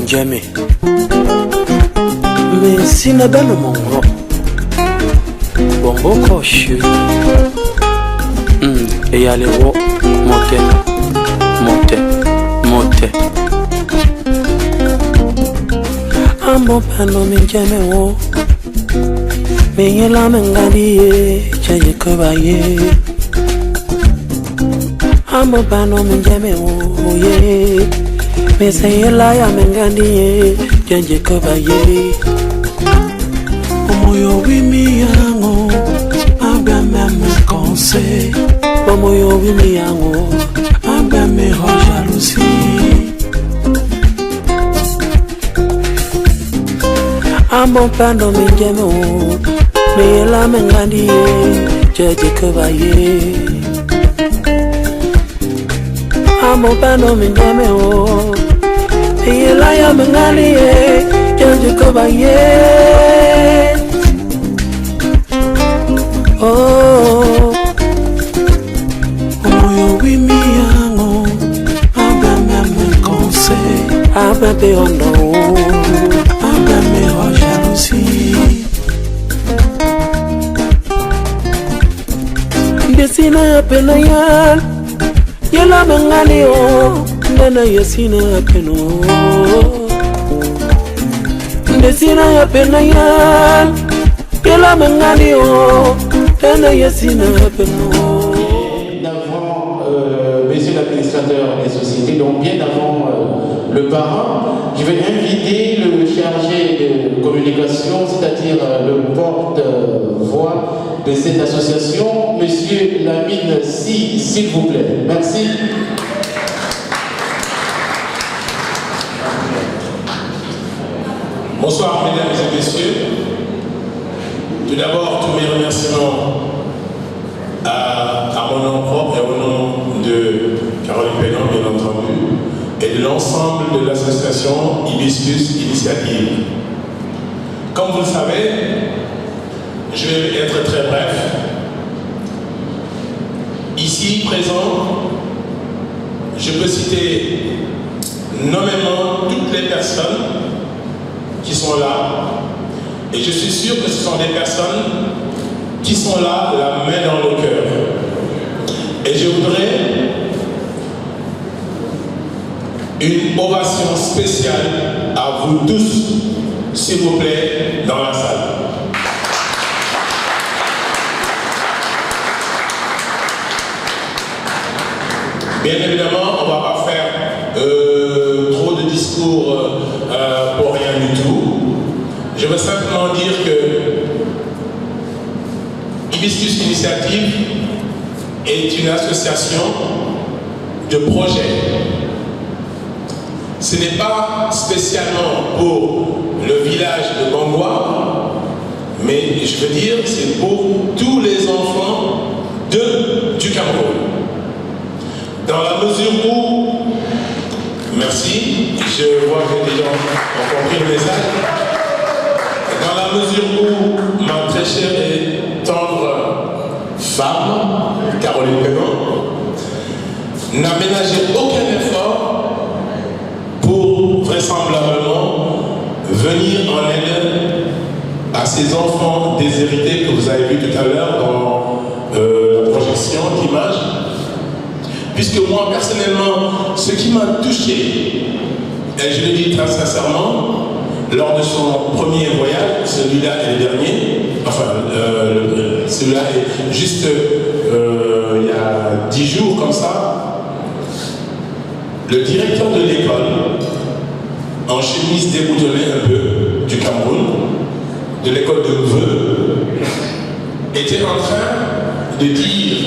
Jamais. Mais si n'a pas le mongo, bongo coche. Et allez wo, monte. Ambo pano minjame wo, miyela mengadiye, chaye kobaye. Ambo pano minjame wo ye, mesayela ya mengadiye, chaye kobaye. Omoyo wimi yango, abame me conseil. Omoyo wimi yango, abame ho jalousie. Ambo pando minjame wo, miyela mengadiye, chaye kobaye. Ambo pando minjame wo, miyela ya mengadiye, chaye kobaye. Oh, omoyo wimi yango, abame me conseil, abame ono, abame ho jalousie. Desina ya pena yan, yela mengani o, nena yesina ya peno. Desina ya pena yan, yela mengani o. D'avant, messieurs l'administrateur des sociétés, donc bien avant le parrain, je vais inviter le chargé de communication, c'est-à-dire le porte-voix de cette association, monsieur Lamine Si, s'il vous plaît. Merci. Bonsoir mesdames et messieurs. Tout d'abord, tous mes remerciements à mon nom propre et au nom de Caroline Pénon, bien entendu, et de l'ensemble de l'association Hibiscus Initiative. Comme vous le savez, je vais être très bref. Ici, présent, je peux citer nommément toutes les personnes qui sont là. Et je suis sûr que ce sont des personnes qui sont là, la main dans le cœur. Et je voudrais une ovation spéciale à vous tous, s'il vous plaît, dans la salle. Bien évidemment, on ne va pas faire trop de discours pour rien du tout. Je veux simplement dire que Hibiscus Initiative est une association de projets. Ce n'est pas spécialement pour le village de Bangwa, mais je veux dire c'est pour tous les enfants du Cameroun. Dans la mesure où, merci, je vois que les gens ont compris le message. Dans la mesure où ma très chère et tendre femme, Caroline Pénon, n'a ménagé aucun effort pour vraisemblablement venir en aide à ces enfants déshérités que vous avez vus tout à l'heure dans la projection d'image. Puisque moi, personnellement, ce qui m'a touché, et je le dis très sincèrement, lors de son premier voyage, celui-là est le dernier, enfin, celui-là est juste il y a 10 jours comme ça, le directeur de l'école, en chemise déboutonnée un peu, du Cameroun, de l'école de Veux, était en train de dire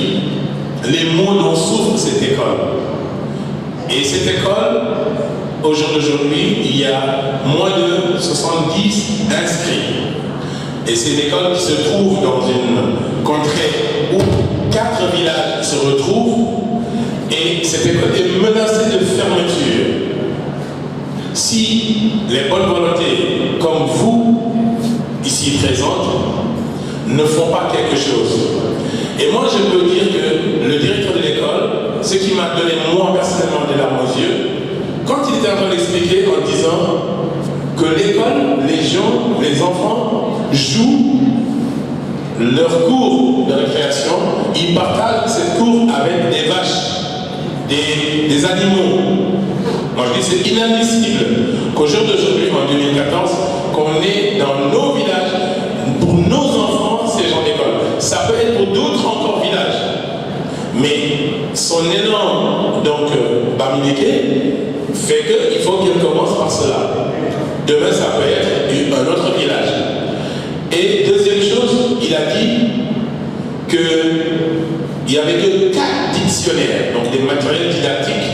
les mots dont souffre cette école. Et cette école, au jour d'aujourd'hui, il y a moins de 70 inscrits. Et c'est une école qui se trouve dans une contrée où 4 villages se retrouvent. Et cette école est menacée de fermeture. Si les bonnes volontés, comme vous, ici présentes, ne font pas quelque chose. Et moi, je peux dire que le directeur de l'école, ce qui m'a donné moi personnellement des larmes aux yeux, quand il était en train d'expliquer en disant que l'école, les gens, les enfants jouent leur cours de récréation, ils partagent cette cour avec des vaches, des animaux. Moi je dis c'est inadmissible qu'au jour d'aujourd'hui, en 2014, qu'on ait dans nos villages, pour nos enfants, ces gens d'école. Ça peut être pour d'autres encore villages. Mais son élan, donc Bamileke, fait qu'il faut qu'il commence par cela. Demain, ça peut être un autre village. Et deuxième chose, il a dit qu'il n'y avait que 4 dictionnaires, donc des matériels didactiques,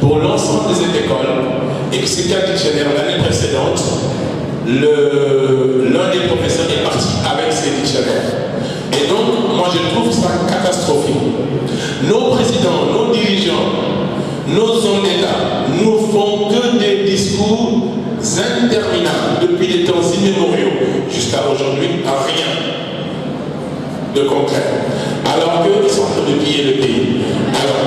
pour l'ensemble de cette école, et que ces 4 dictionnaires, l'année précédente, l'un des professeurs est parti avec ces dictionnaires. Et donc, moi je trouve ça catastrophique. Nos présidents, nos dirigeants, nos hommes d'État nous font que des discours interminables depuis les temps immémoriaux jusqu'à aujourd'hui, rien de concret. Alors qu'ils sont en train de piller le pays. Alors,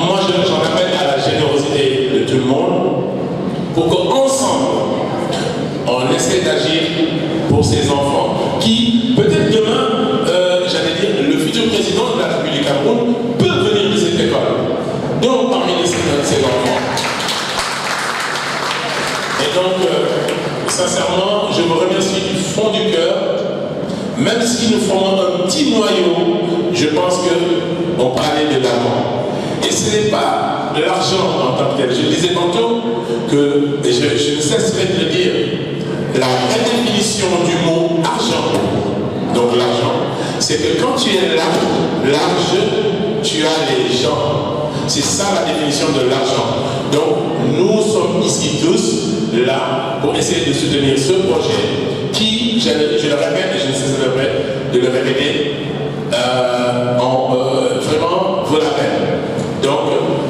moi j'en appelle à la générosité de tout le monde pour qu'ensemble, on essaie d'agir pour ces enfants qui, peut-être demain, j'allais dire, le futur président de la République du Cameroun peut venir de cette école. Donc, parmi ces enfants. Et donc, sincèrement, je vous remercie du fond du cœur. Même si nous formons un petit noyau, je pense qu'on peut aller de l'avant. Et ce n'est pas de l'argent en tant que tel. Je disais tantôt que, et je ne cesserai de le dire, la redéfinition du mot argent, donc l'argent, c'est que quand tu es large, tu as les gens. C'est ça la définition de l'argent. Donc nous sommes ici tous là pour essayer de soutenir ce projet qui, je le répète et je ne cesserai de le répéter, vraiment vaut la peine. Donc,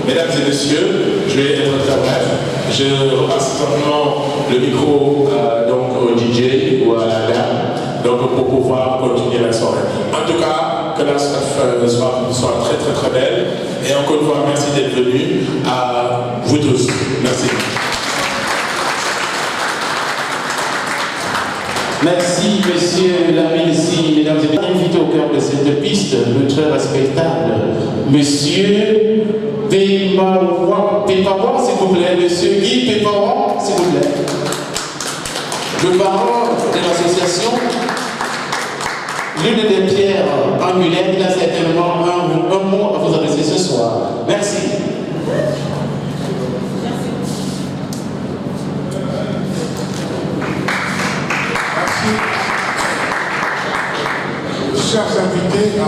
mesdames et messieurs, je vais être très bref. Je repasse simplement le micro donc au DJ ou à la dame, donc pour pouvoir continuer la soirée. En tout cas, que la soirée soit très très très belle. Et encore une fois, merci d'être venus à vous tous. Merci. Merci, monsieur Laminsi, mesdames et messieurs. Invité au cœur de cette piste, le très respectable monsieur Pépawa, s'il vous plaît, monsieur Guy Pépawa, s'il vous plaît. Le parent de l'association, l'une des pierres angulaires, il a certainement un mot à vous adresser ce soir. Merci. Chers invités,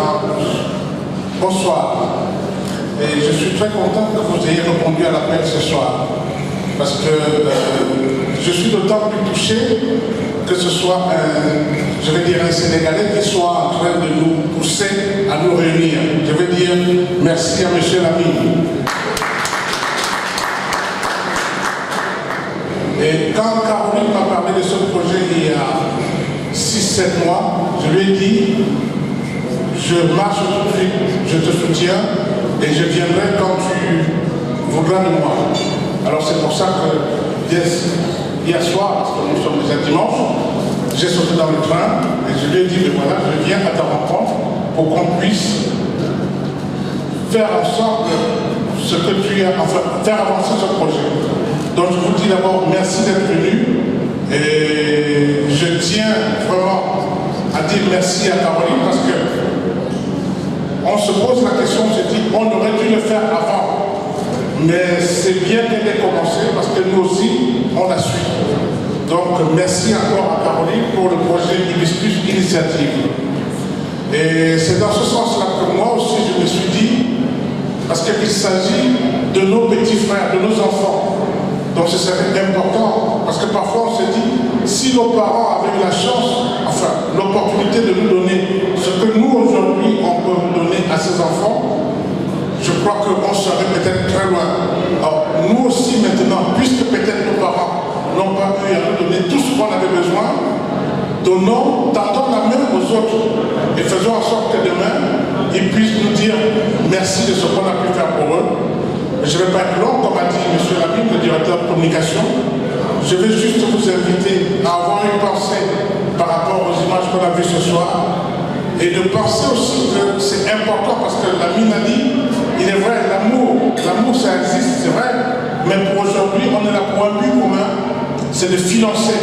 bonsoir. Et je suis très content que vous ayez répondu à l'appel ce soir. Parce que je suis d'autant plus touché que ce soit un Sénégalais qui soit en train de nous pousser à nous réunir. Je veux dire merci à M. Lamine. Et quand Caroline m'a parlé de ce projet il y a 6-7 mois, je lui ai dit, je marche tout de suite, je te soutiens et je viendrai quand tu voudras de moi. Alors c'est pour ça que hier soir, parce que nous sommes déjà dimanche, j'ai sauté dans le train et je lui ai dit, mais voilà, je viens à ta rencontre pour qu'on puisse faire en sorte ce que tu as, enfin, faire avancer ce projet. Donc je vous dis d'abord merci d'être venu et je tiens vraiment à dire merci à Caroline parce que on se pose la question, on se dit on aurait dû le faire avant, mais c'est bien qu'elle ait commencé parce que nous aussi on a su. Donc merci encore à Caroline pour le projet Hibiscus Initiative. Et c'est dans ce sens-là que moi aussi je me suis dit, parce qu'il s'agit de nos petits frères, de nos enfants. Donc ce serait important, parce que parfois on se dit, si nos parents avaient eu la chance, enfin l'opportunité de nous donner ce que nous aujourd'hui on peut donner à ces enfants, je crois qu'on serait peut-être très loin. Alors nous aussi maintenant, puisque peut-être nos parents n'ont pas pu à nous donner tout ce qu'on avait besoin, donnons, tendons la main aux autres et faisons en sorte que demain, ils puissent nous dire merci de ce qu'on a pu faire pour eux. Je ne vais pas être long, comme a dit M. Lamine, le directeur de communication. Je vais juste vous inviter à avoir une pensée par rapport aux images qu'on a vues ce soir et de penser aussi que c'est important parce que Lamine a dit, il est vrai, l'amour ça existe, c'est vrai, mais pour aujourd'hui, on est là pour un but commun, c'est de financer.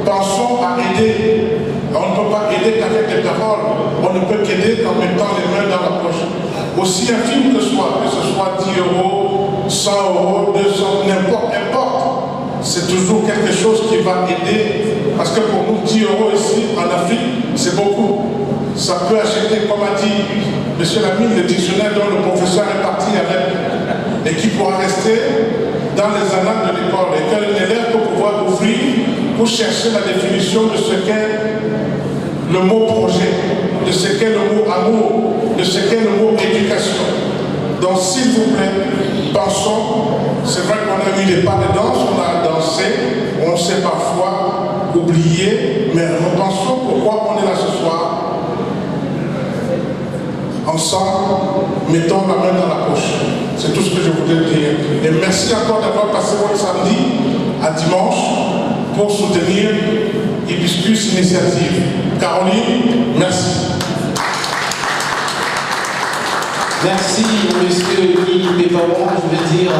Pensons à aider. On ne peut pas aider qu'avec des paroles, on ne peut qu'aider qu'en mettant les mains dans la poche. Aussi infime que ce soit 10 euros, 100 euros, 200, n'importe. C'est toujours quelque chose qui va aider, parce que pour nous, 10 euros ici, en Afrique, c'est beaucoup. Ça peut acheter, comme a dit M. Lamine, le dictionnaire dont le professeur est parti avec, et qui pourra rester dans les annales de l'école, et qu'un élève peut pouvoir ouvrir pour chercher la définition de ce qu'est le mot projet, de ce qu'est le mot amour, de ce qu'est le mot éducation. Donc s'il vous plaît, pensons, c'est vrai qu'on a eu des pas de danse, on a dansé, on s'est parfois oublié, mais repensons pourquoi on est là ce soir. Ensemble, mettons la main dans la poche. C'est tout ce que je voulais dire. Et merci encore d'avoir passé votre samedi à dimanche pour soutenir Hibiscus Initiative. Caroline, merci. Merci, monsieur Guy Péparon. Je veux dire,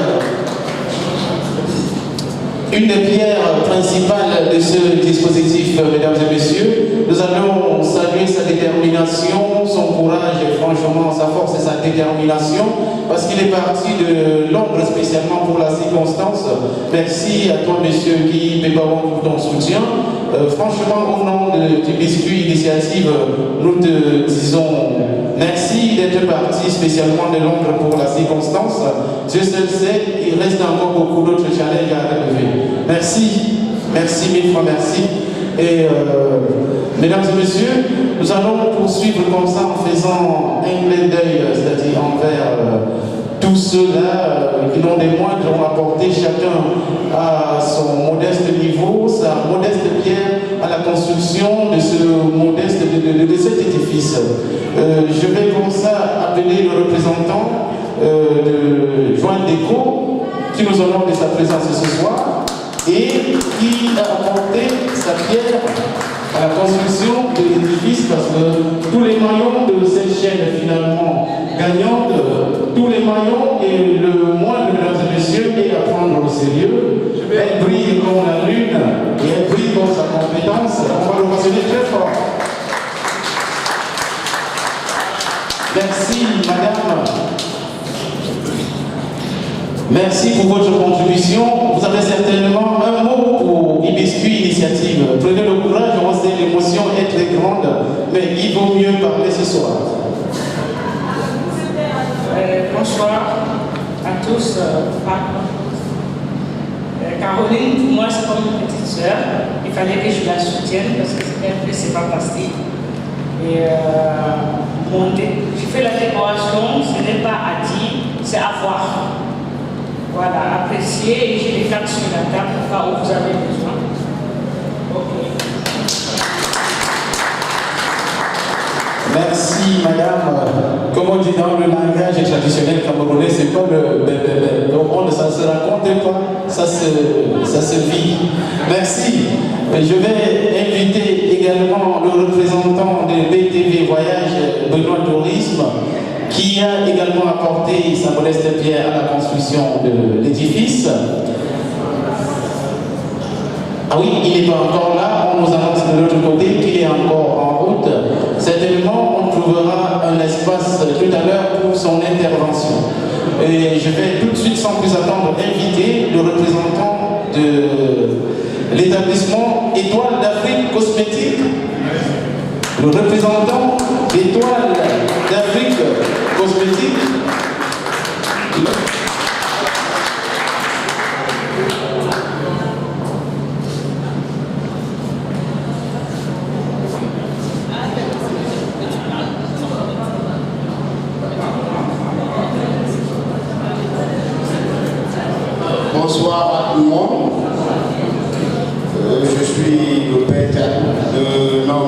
une des pierres principales de ce dispositif, mesdames et messieurs, nous allons saluer sa détermination, son courage et franchement sa force et sa détermination, parce qu'il est parti de Londres spécialement pour la circonstance. Merci à toi, monsieur Guy Péparon, pour ton soutien. Franchement, au nom du Biscuit Initiative, nous te disons merci d'être parti spécialement de Londres pour la circonstance. Dieu seul sait, il reste encore beaucoup d'autres challenges à relever. Merci, merci mille fois merci. Et mesdames et messieurs, nous allons poursuivre comme ça en faisant un clin d'œil, c'est-à-dire envers tous ceux-là qui n'ont des moyens, qui ont apporté chacun à son modeste niveau, sa modeste pierre à la construction de ce modeste, de cet édifice. Je vais comme ça appeler le représentant de Joint Déco qui nous honore de sa présence ce soir et qui a apporté sa pierre à la construction de l'édifice, parce que tous les maillons de cette chaîne finalement gagnante, tous les maillons et le moindre, mesdames et messieurs, est à prendre au sérieux. Elle brille comme la lune et elle brille comme sa compétence. On va le mentionner très fort. Merci madame. Merci pour votre contribution. Vous avez certainement un mot pour Hibiscus Initiative. Prenez le courage, on sait l'émotion est très grande, mais il vaut mieux parler ce soir. Bonsoir à tous. Caroline, pour moi, c'est comme une petite sœur. Il fallait que je la soutienne parce que c'est fantastique. Et j'ai fait la décoration, ce n'est pas à dire, c'est à voir. Voilà, apprécier et j'ai les cartes sur la table pour cas où vous avez besoin. Ok. Merci madame. Comme on dit dans le langage traditionnel camerounais, c'est pas le monde, ça se raconte pas, ça se vit. Merci. Je vais inviter également le représentant de BTV Voyage, Benoît Tourisme, qui a également apporté sa modeste pierre à la construction de l'édifice. Ah oui, il n'est pas encore là, on nous annonce de l'autre côté qu'il est encore en route. Certainement, on trouvera un espace tout à l'heure pour son intervention. Et je vais tout de suite, sans plus attendre, inviter le représentant de l'établissement Étoile d'Afrique Cosmétique, le représentant d'Étoile d'Afrique Cosmétique. Bonsoir à tout le monde. Je suis le père de nom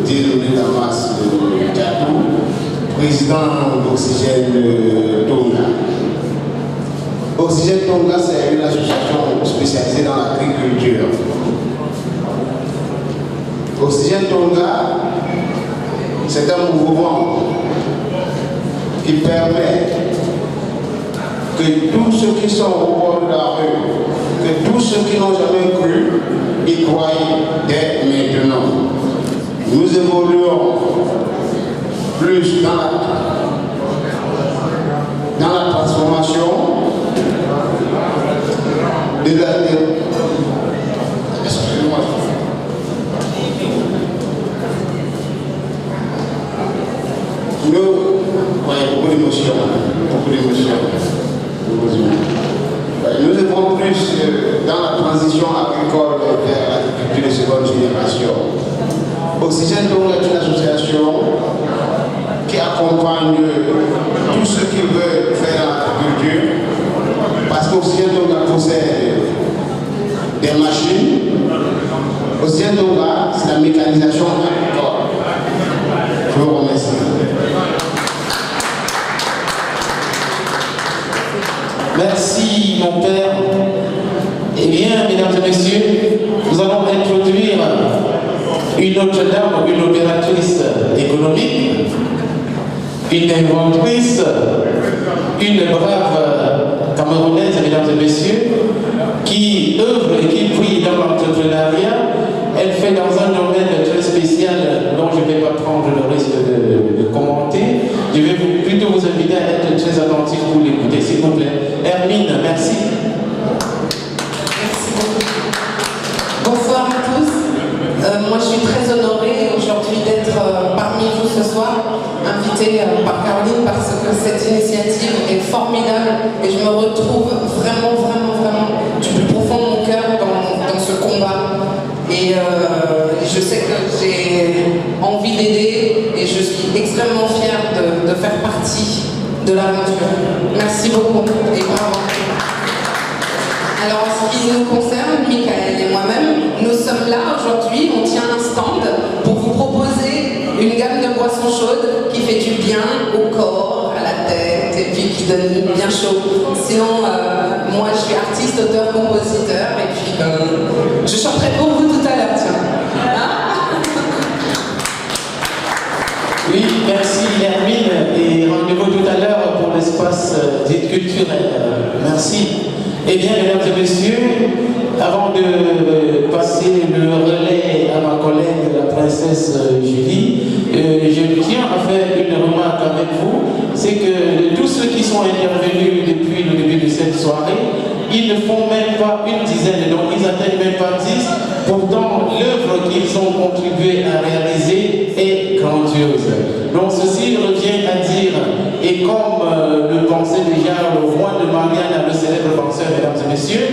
Dieudonné Damas Diatou, président d'Oxygène Tonga. Oxygène Tonga, c'est une association spécialisée dans l'agriculture. Oxygène Tonga, c'est un mouvement qui permet que tous ceux qui sont au bord de la rue, que tous ceux qui n'ont jamais cru, y croient dès maintenant. Nous évoluons plus dans la transformation de la terre. Excusez-moi. Beaucoup d'émotions. Nous évoluons plus dans la transition agricole vers l'agriculture de seconde génération. Oxygène Tonga est une association qui accompagne tous ceux qui veulent faire l'agriculture, parce qu'Oxygène Tonga possède des machines. Oxygène Tonga, c'est la mécanisation agricole. Je vous remercie. Merci mon père. Eh bien, mesdames et messieurs, nous allons introduire une autre dame, une opératrice économique, une inventrice, une brave Camerounaise, mesdames et messieurs, qui œuvre et qui brille dans l'entrepreneuriat. Elle fait dans un domaine très spécial dont je ne vais pas prendre le risque de commenter. Je vais plutôt vous inviter à être très attentif pour l'écouter, s'il vous plaît. Hermine, merci. Merci beaucoup. Bonsoir à tous. Moi, je suis très honorée aujourd'hui d'être parmi vous ce soir, invitée par Caroline, parce que cette initiative est formidable et je me retrouve vraiment du plus profond de mon cœur dans ce combat. Et je sais que j'ai envie d'aider et je suis extrêmement fière de faire partie de l'aventure. Merci beaucoup et bravo. Alors, en ce qui nous concerne, Michael et moi-même, nous sommes là aujourd'hui, on tient un stand pour vous proposer une gamme de boissons chaudes qui fait du bien au corps, à la tête et puis qui donne bien chaud. Sinon, moi je suis artiste, auteur, compositeur et puis je chanterai pour vous tout à l'heure, tiens. Hein? Oui, merci Hermine et rendez-vous tout à l'heure pour l'espace dit culturel. Merci. Eh bien, mesdames et messieurs, avant de passer le relais à ma collègue, la princesse Julie, je tiens à faire une remarque avec vous, c'est que tous ceux qui sont intervenus depuis le début de cette soirée, ils ne font même pas une dizaine, donc ils n'atteignent même pas 10. Pourtant, l'œuvre qu'ils ont contribué à réaliser est grandiose. Donc ceci revient à dire, et comme le pensait déjà le roi de Marianne, le célèbre penseur, mesdames et messieurs,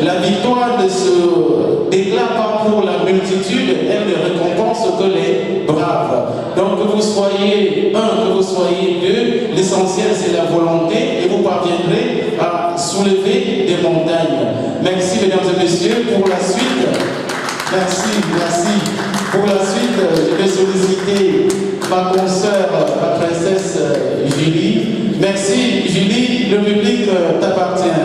la victoire ne se déclare pas pour la multitude, elle ne récompense que les braves. Donc que vous soyez un, que vous soyez deux, l'essentiel c'est la volonté et vous parviendrez à soulever des montagnes. Merci mesdames et messieurs. Pour la suite, merci. Pour la suite, je vais solliciter ma consoeur, ma princesse Julie. Merci Julie, le public t'appartient.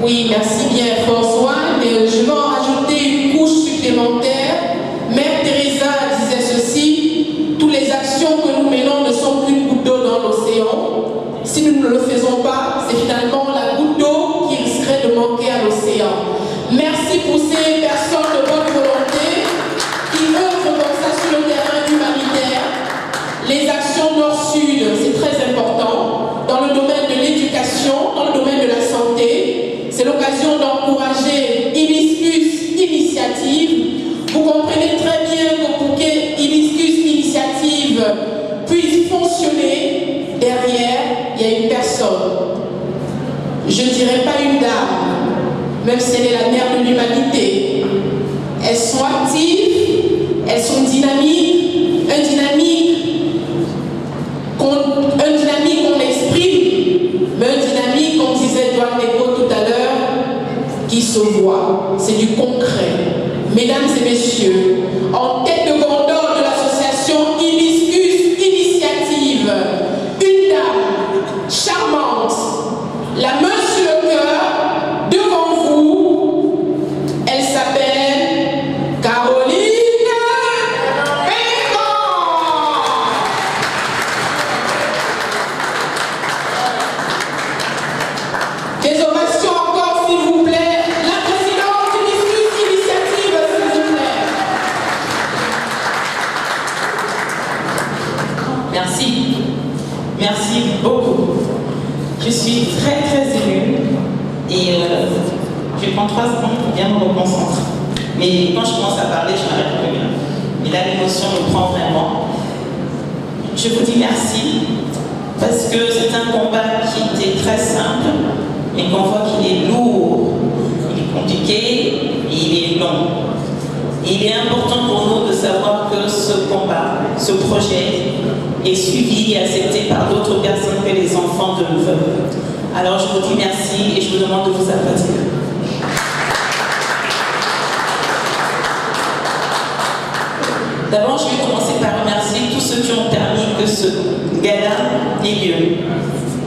Oui, merci bien François. Mais je vais en rajouter une couche supplémentaire. Mère Teresa disait ceci: toutes les actions que nous menons ne sont qu'une goutte d'eau dans l'océan. Si nous ne le faisons pas, c'est finalement la goutte d'eau qui risquerait de manquer à l'océan. Merci pour ces personnes de bonne volonté qui œuvrent comme ça sur le terrain humanitaire. Les actions nord-sud, c'est très important. Dans le domaine de l'éducation, dans le domaine de la santé, c'est l'occasion d'encourager Hibiscus Initiative. Vous comprenez très bien que pour que Hibiscus Initiative puisse fonctionner, derrière, il y a une personne. Je ne dirais pas une dame, même si elle est la mère de l'humanité. Elles sont actives, elles sont dynamiques, un dynamique qu'on exprime, mais un dynamique, comme disait Edouard Déco tout à l'heure, qui se voit. C'est du concret. Mesdames et messieurs, en tête de gondole de l'association Hibiscus Initiative, une dame charmante, la Merci. Merci beaucoup. Je suis très très émue et je prends 3 secondes pour bien me reconcentrer. Mais quand je commence à parler, je m'arrête plus bien. Mais là, l'émotion me prend vraiment. Je vous dis merci parce que c'est un combat qui était très simple, mais qu'on voit qu'il est lourd, il est compliqué et il est long. Il est important pour nous de savoir que ce combat, ce projet est suivi et accepté par d'autres personnes que les enfants de l'UVE. Alors je vous dis merci et je vous demande de vous applaudir. D'abord, je vais commencer par remercier tous ceux qui ont permis que ce gala ait lieu.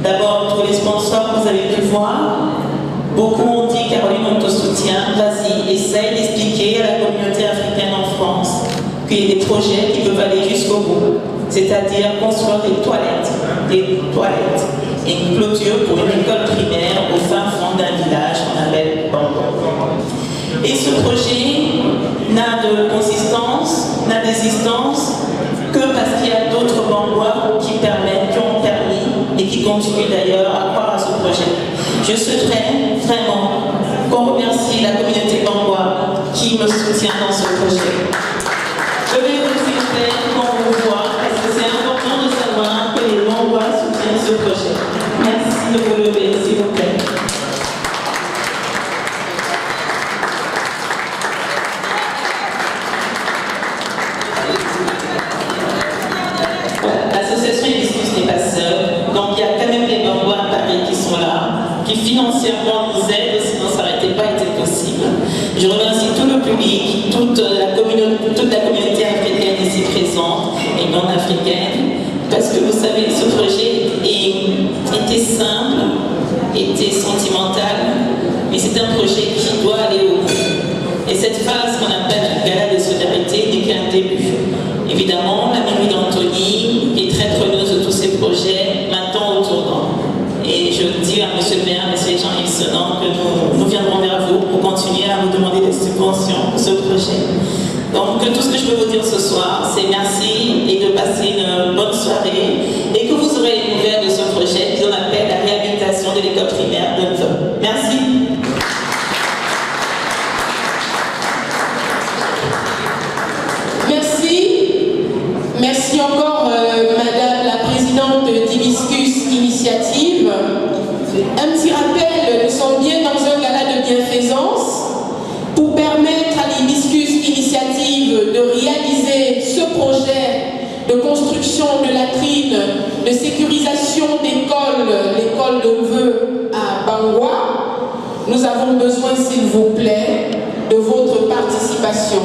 D'abord, tous les sponsors que vous avez pu voir. Beaucoup ont dit, Caroline, on te soutient, vas-y, essaye d'expliquer à la communauté africaine en France qu'il y a des projets qui peuvent aller jusqu'au bout, c'est-à-dire construire des toilettes et une clôture pour une école primaire au fin fond d'un village qu'on appelle Bango. Et ce projet n'a de consistance, n'a d'existence que parce qu'il y a d'autres Bangois qui ont permis et qui continuent d'ailleurs à croire à ce projet. Je souhaiterais vraiment qu'on remercie la communauté Bangois qui me soutient dans ce projet. Je vais vous expliquer qu'on vous voit parce que c'est important de savoir que les Bangois soutiennent ce projet. Merci de vous lever, s'il vous plaît. L'association Hibiscus n'est pas seule, donc il y a quand même des Bangois à Paris qui sont là, qui financièrement nous aident, sinon ça n'aurait pas été possible. Je remercie tout le public, toute la communauté africaine ici présente et non africaine, parce que vous savez, ce projet était simple, était sentimental, mais c'est un projet qui doit aller au bout. Et cette phase qu'on appelle le gala de solidarité n'est qu'un début. Évidemment, la mairie d'Antony est très preneuse de tous ces projets, maintenant au tournant. Et je dis à M. le maire, M. Jean-Yves Senan, que nous viendrons vers vous pour continuer à vous demander des subventions pour ce projet. Donc, tout ce que je peux vous dire ce soir, c'est merci et de passer une bonne soirée et que vous aurez les nouvelles de ce projet qu'on appelle la réhabilitation de l'école primaire de l'UVE. Merci. Merci encore, Madame la Présidente d'Hibiscus Initiative. Un petit rappel, nous sommes bien dans un gala de bienfaisance pour permettre à l'Hibiscus Initiative de réaliser ce projet de construction de latrines, de sécurisation d'école, l'école de l'UVE à Bangoua. Nous avons besoin, s'il vous plaît, de votre participation.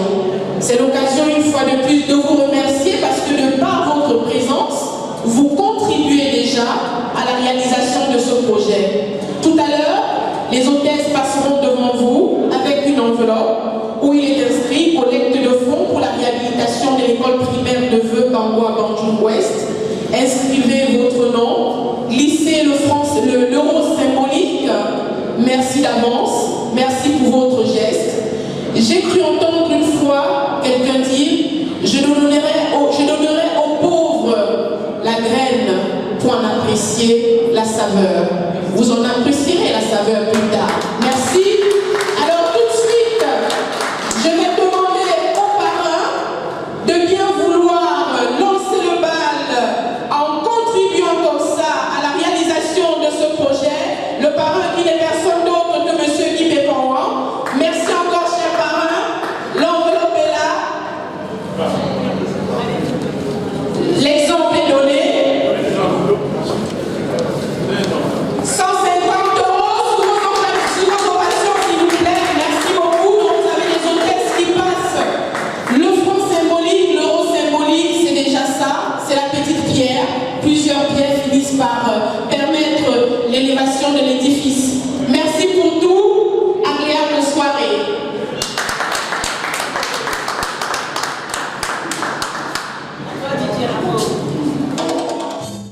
C'est l'occasion, une fois de plus, de vous remercier parce que de par votre présence, vous contribuez déjà à la réalisation de ce projet. Tout à l'heure, les hôtesses passeront devant vous avec une enveloppe où il est inscrit collecte de fonds pour la réhabilitation de l'école primaire de Veux, Bangoua, Bandjoun Ouest. Inscrivez votre nom, lissez l'euro symbolique. Merci d'avance, merci pour votre geste. J'ai cru entendre une fois quelqu'un dire « Je donnerai aux pauvres la graine pour en apprécier la saveur ». Vous en appréciez